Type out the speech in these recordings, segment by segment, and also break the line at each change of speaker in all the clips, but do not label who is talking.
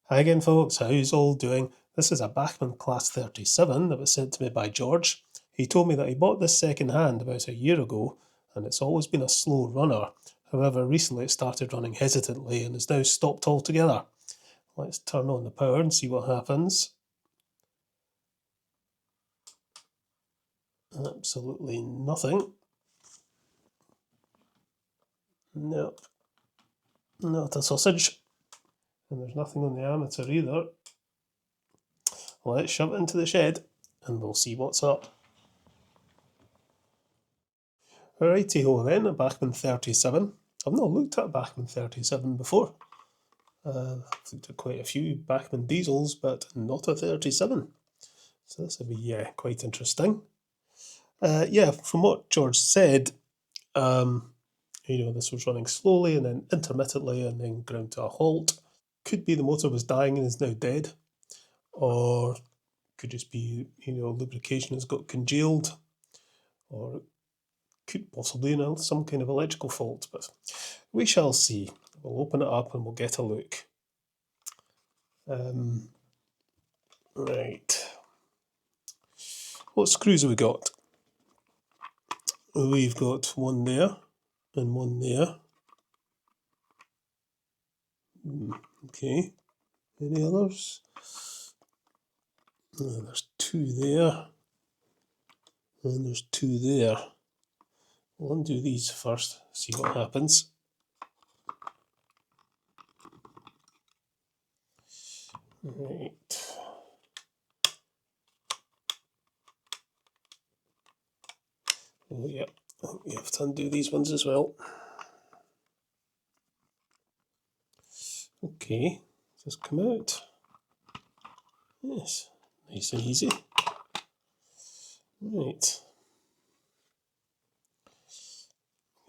Hi again, folks. How's all doing? This is a Bachmann Class 37 that was sent to me by George. He told me that he bought this second hand about a year ago, and it's always been a slow runner. However, recently it started running hesitantly and has now stopped altogether. Let's turn on the power and see what happens. Absolutely nothing. Nope. Not a sausage. And there's nothing on the ammeter either. Let's shove it into the shed and we'll see what's up. Righty-ho then, a Bachmann 37. I've not looked at a Bachmann 37 before. I've looked at quite a few Bachmann diesels, but not a 37. So this will be quite interesting. From what George said, this was running slowly and then intermittently and then ground to a halt. Could be the motor was dying and is now dead, or could just be, lubrication has got congealed, or could possibly, some kind of electrical fault, but we shall see. We'll open it up and we'll get a look. Right. What screws have we got? We've got one there and one there. Okay. Any others? There's two there. And there's two there. We'll undo these first, see what happens. Right. Oh yeah, you have to undo these ones as well. Okay, just come out. Yes, nice and easy. Right.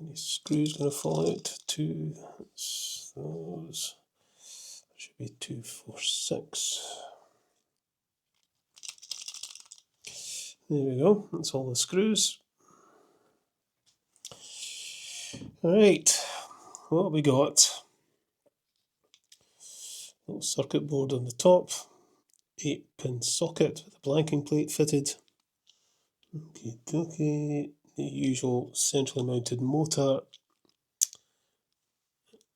Any screws going to fall out? Two. That's those. That should be 2, 4, 6. There we go. That's all the screws. All right. What have we got? Little circuit board on the top. 8-pin socket with a blanking plate fitted. Okay. The usual centrally mounted motor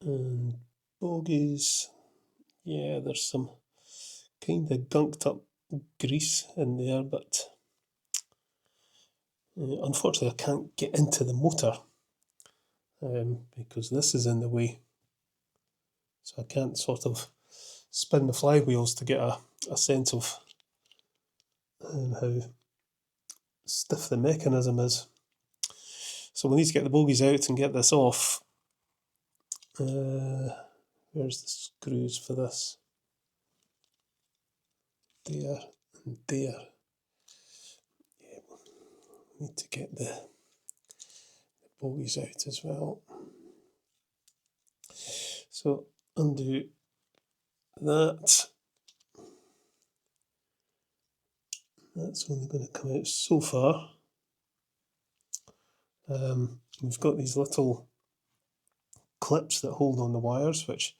and bogies. Yeah, there's some kind of gunked up grease in there, but unfortunately I can't get into the motor because this is in the way, so I can't sort of spin the flywheels to get a sense of how stiff the mechanism is. So we need to get the bogies out and get this off. Where's the screws for this? There and there. Yeah, we need to get the bogies out as well. So undo that. That's only going to come out so far. We've got these little clips that hold on the wires, which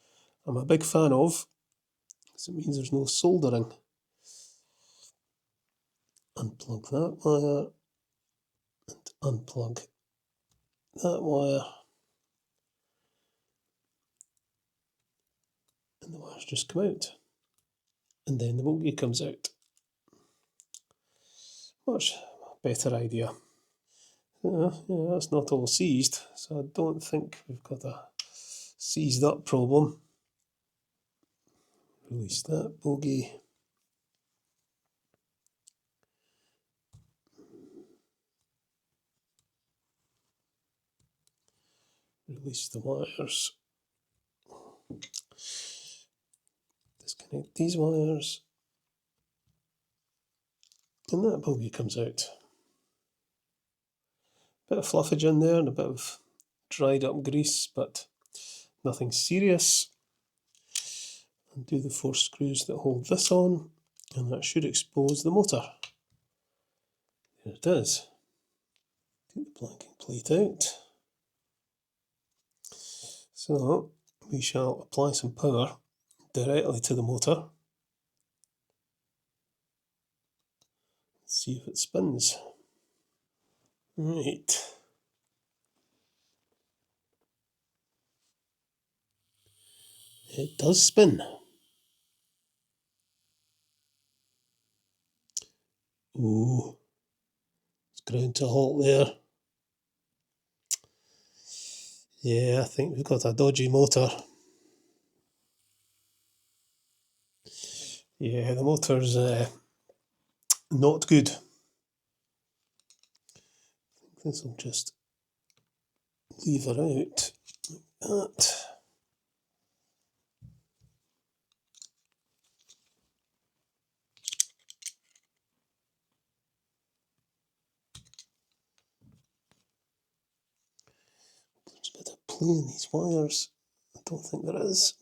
I'm a big fan of, because it means there's no soldering. Unplug that wire and unplug that wire, and the wires just come out, and then the bogie comes out. Much better idea. That's not all seized, so I don't think we've got a seized up problem. Release that bogie. Release the wires. Disconnect these wires. And that bogie comes out. Bit of fluffage in there and a bit of dried up grease, but nothing serious. Undo the 4 screws that hold this on, and that should expose the motor. There it is. Get the blanking plate out. So we shall apply some power directly to the motor. Let's see if it spins. Right. It does spin. Ooh, it's ground to a halt there. Yeah, I think we've got a dodgy motor. Yeah, the motor's not good. This will just leave her out like that. There's a bit of play in these wires. I don't think there is.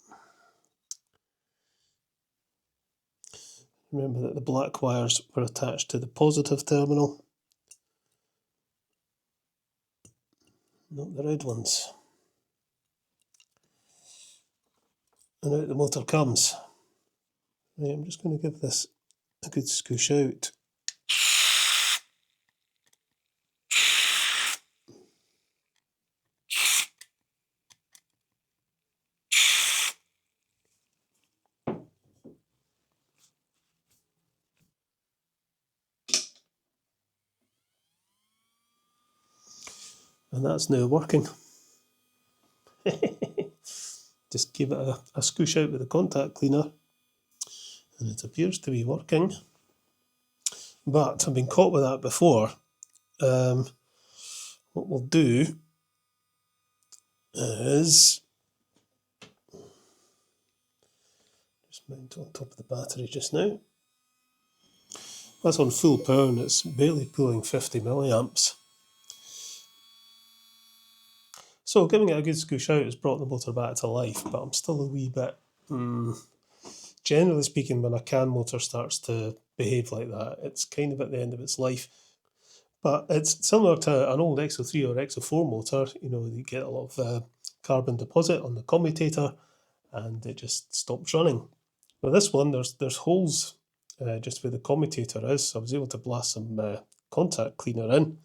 Remember that the black wires were attached to the positive terminal, not the red ones. And out the motor comes. Right, I'm just going to give this a good scoosh out. And that's now working. Just give it a scoosh out with the contact cleaner, and it appears to be working. But I've been caught with that before. What we'll do is just mount on top of the battery just now. That's on full power and it's barely pulling 50 milliamps. So giving it a good scoosh out has brought the motor back to life, but I'm still a wee bit... Generally speaking, when a CAN motor starts to behave like that, it's kind of at the end of its life. But it's similar to an old XO3 or XO4 motor. You know, you get a lot of carbon deposit on the commutator and it just stops running. With this one, there's holes just where the commutator is, so I was able to blast some contact cleaner in.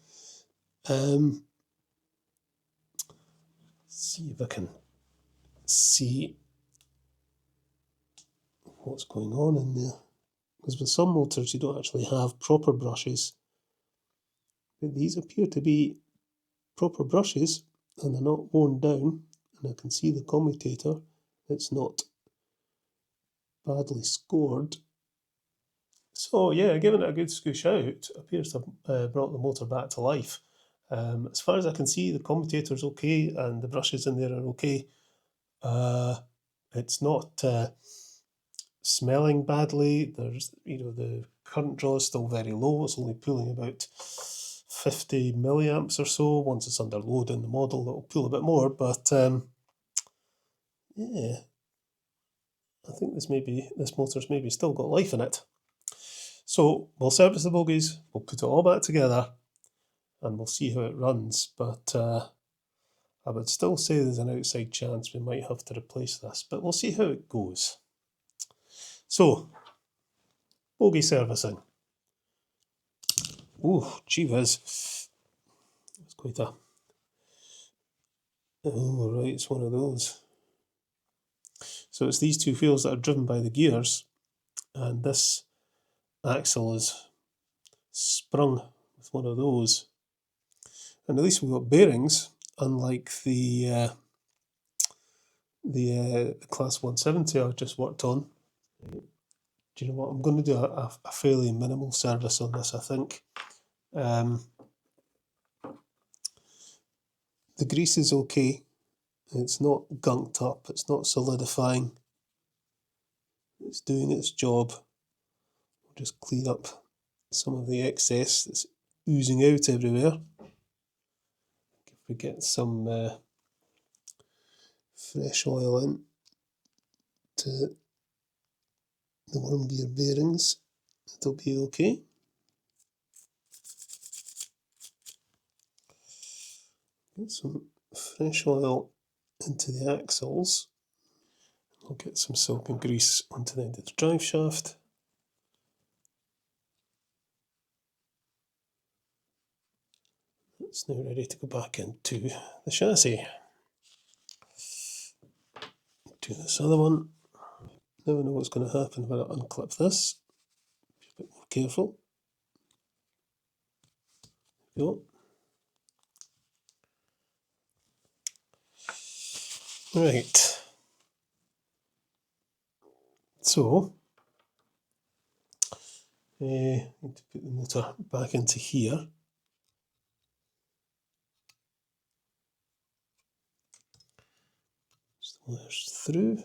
See if I can see what's going on in there. Because with some motors you don't actually have proper brushes. But these appear to be proper brushes and they're not worn down. And I can see the commutator. It's not badly scored. So yeah, giving it a good scoosh out appears to have brought the motor back to life. As far as I can see, the commutator's okay and the brushes in there are okay. It's not smelling badly. There's, the current draw is still very low. It's only pulling about 50 milliamps or so. Once it's under load in the model, it'll pull a bit more. But yeah, I think this motor's maybe still got life in it. So we'll service the bogies, we'll put it all back together, and we'll see how it runs. But I would still say there's an outside chance we might have to replace this, but we'll see how it goes. So, bogie servicing. Ooh, gee whiz. It's quite a... Oh, right, it's one of those. So it's these two wheels that are driven by the gears, and this axle is sprung with one of those. And at least we've got bearings, unlike the Class 170 I've just worked on. Do you know what? I'm going to do a fairly minimal service on this, I think. The grease is okay. It's not gunked up. It's not solidifying. It's doing its job. We'll just clean up some of the excess that's oozing out everywhere. If we get some fresh oil in to the worm gear bearings, it'll be okay. Get some fresh oil into the axles. I'll get some silicone grease onto the end of the drive shaft. It's now ready to go back into the chassis. Do this other one. Now I know what's going to happen when I unclip this. Be a bit more careful. There we go. Right. So, I need to put the motor back into here. Just the wires through.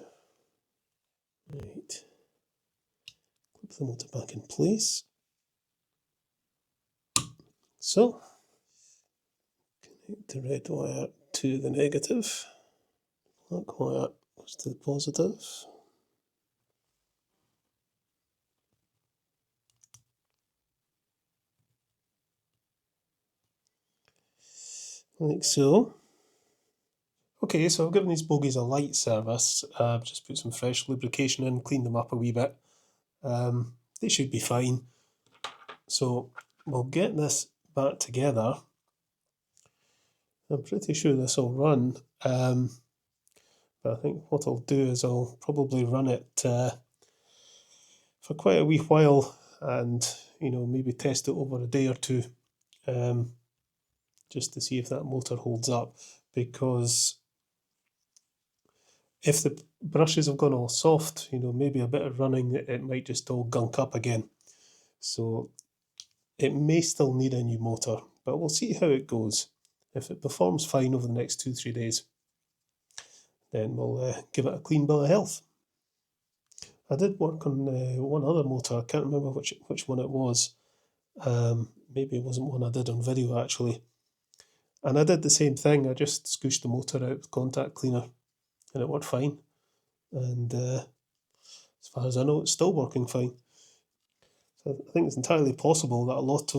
Right. Clip the motor back in place. So, connect the red wire to the negative. Black wire goes to the positive. Like so. Okay, so I've given these bogies a light service. I've just put some fresh lubrication in, cleaned them up a wee bit. They should be fine. So we'll get this back together. I'm pretty sure this will run, but I think what I'll do is I'll probably run it for quite a wee while, and maybe test it over a day or two, just to see if that motor holds up. Because if the brushes have gone all soft, maybe a bit of running, it might just all gunk up again. So it may still need a new motor, but we'll see how it goes. If it performs fine over the next 2-3 days, then we'll give it a clean bill of health. I did work on one other motor. I can't remember which one it was. Maybe it wasn't one I did on video actually. And I did the same thing. I just scooshed the motor out with contact cleaner, and it worked fine. And as far as I know, it's still working fine. So I think it's entirely possible that a lot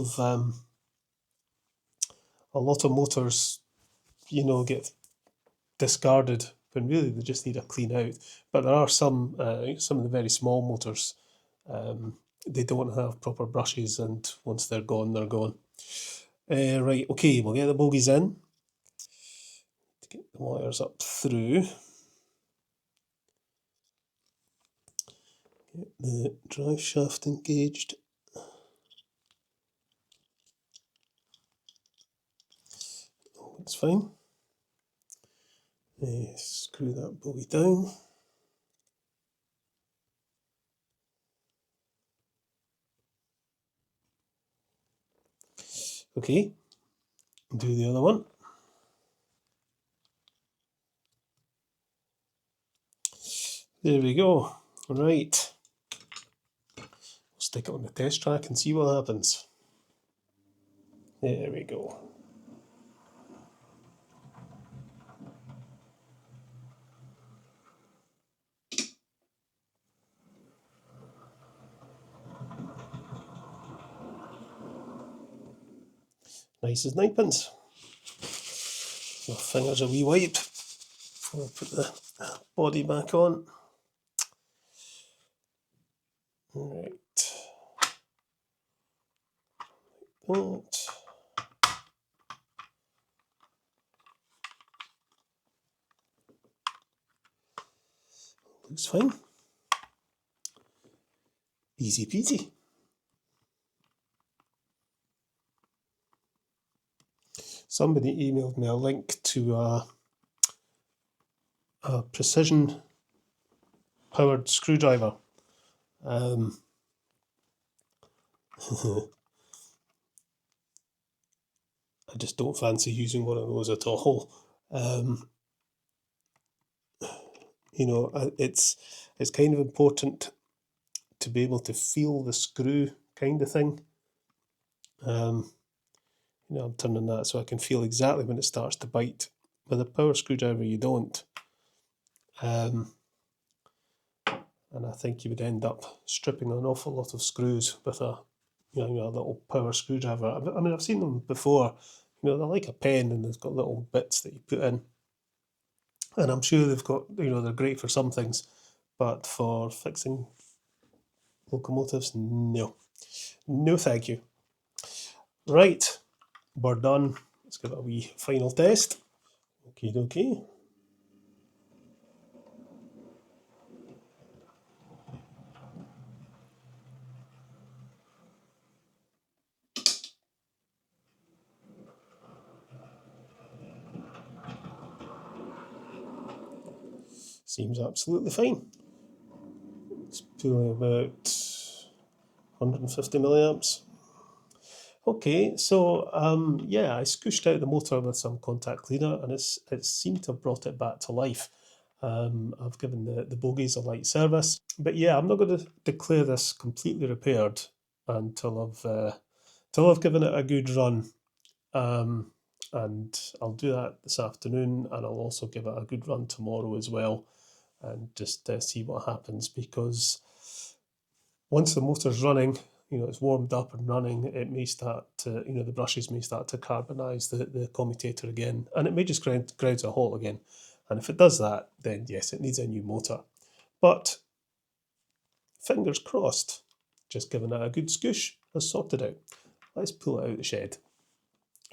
of motors, get discarded when really they just need a clean out. But there are some of the very small motors, they don't have proper brushes, and once they're gone, they're gone. Right, okay, we'll get the bogies in. To get the wires up through. Get the drive shaft engaged. Oh, it's fine. Screw that bogie down. Okay, do the other one. There we go. Right. We'll stick it on the test track and see what happens. There we go. Nice as ninepence. My fingers a wee wipe before I put the body back on. Right. That. Looks fine. Easy peasy. Somebody emailed me a link to a precision powered screwdriver. I just don't fancy using one of those at all. It's kind of important to be able to feel the screw kind of thing. I'm turning that so I can feel exactly when it starts to bite. With a power screwdriver, you don't. And I think you would end up stripping an awful lot of screws with a little power screwdriver. I mean, I've seen them before. They're like a pen, and they've got little bits that you put in. And I'm sure they've got, they're great for some things. but for fixing locomotives, no. No thank you. Right, we're done. Let's give it a wee final test. Okie dokie. Seems absolutely fine. It's pulling about 150 milliamps. Okay, so yeah, I scooshed out the motor with some contact cleaner, and it seemed to have brought it back to life. I've given the bogies a light service, but yeah, I'm not going to declare this completely repaired until I've given it a good run. Um, and I'll do that this afternoon, and I'll also give it a good run tomorrow as well, and just see what happens, because once the motor's running, it's warmed up and running, it may start to, the brushes may start to carbonize the commutator again, and it may just grind to a halt again. And if it does that, then yes, it needs a new motor. But fingers crossed, just giving it a good scoosh has sorted out. Let's pull it out of the shed.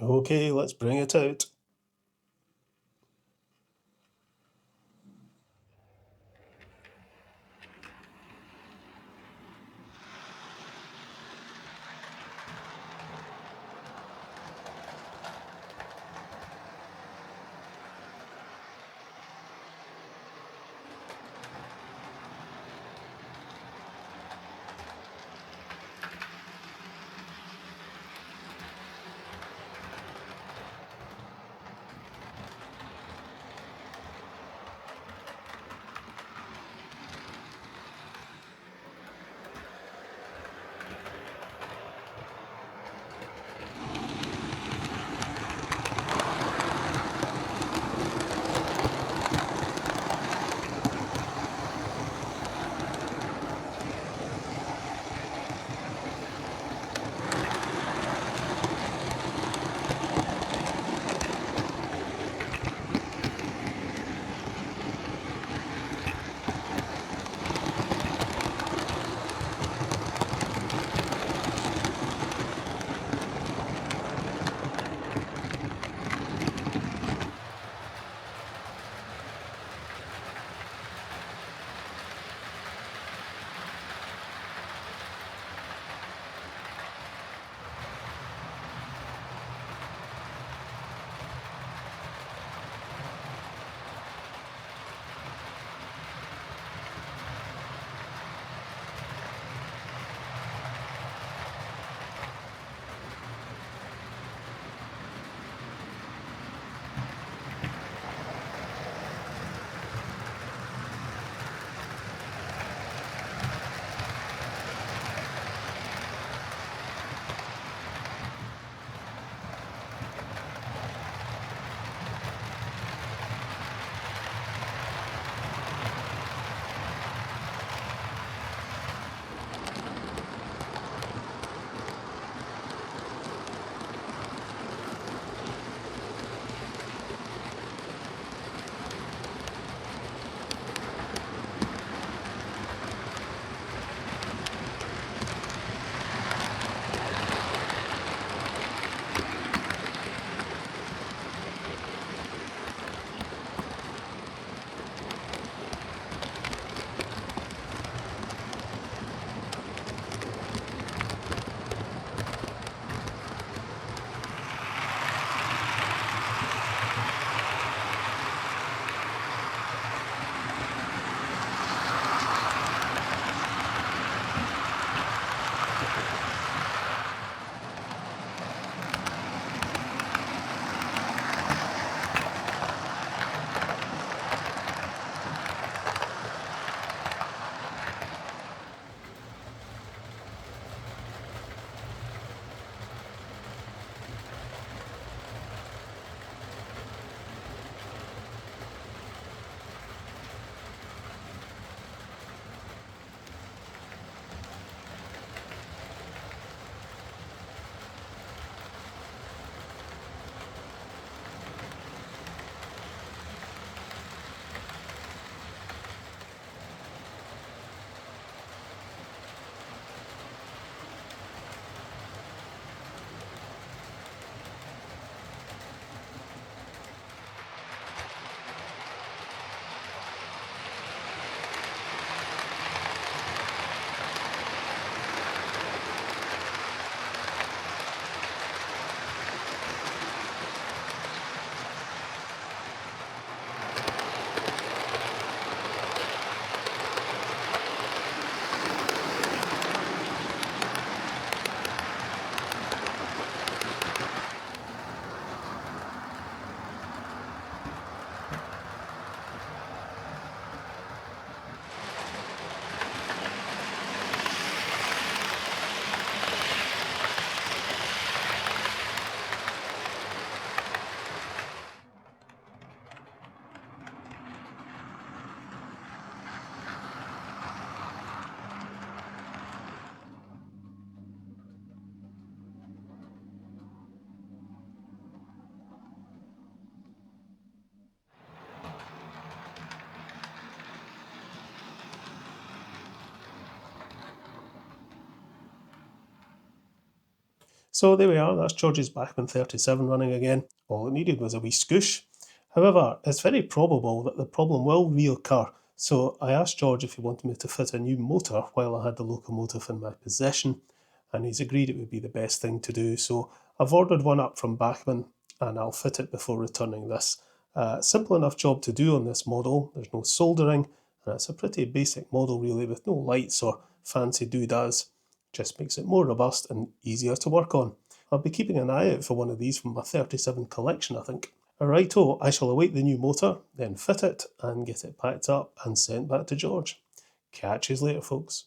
Okay, let's bring it out. So there we are, that's George's Bachmann 37 running again. All it needed was a wee scoosh. However, it's very probable that the problem will reoccur, so I asked George if he wanted me to fit a new motor while I had the locomotive in my possession, and he's agreed it would be the best thing to do, so I've ordered one up from Bachmann and I'll fit it before returning this. Simple enough job to do on this model, there's no soldering, and it's a pretty basic model really with no lights or fancy doodads. Just makes it more robust and easier to work on. I'll be keeping an eye out for one of these from my 37 collection, I think. Righto, I shall await the new motor, then fit it and get it packed up and sent back to George. Catch you later, folks.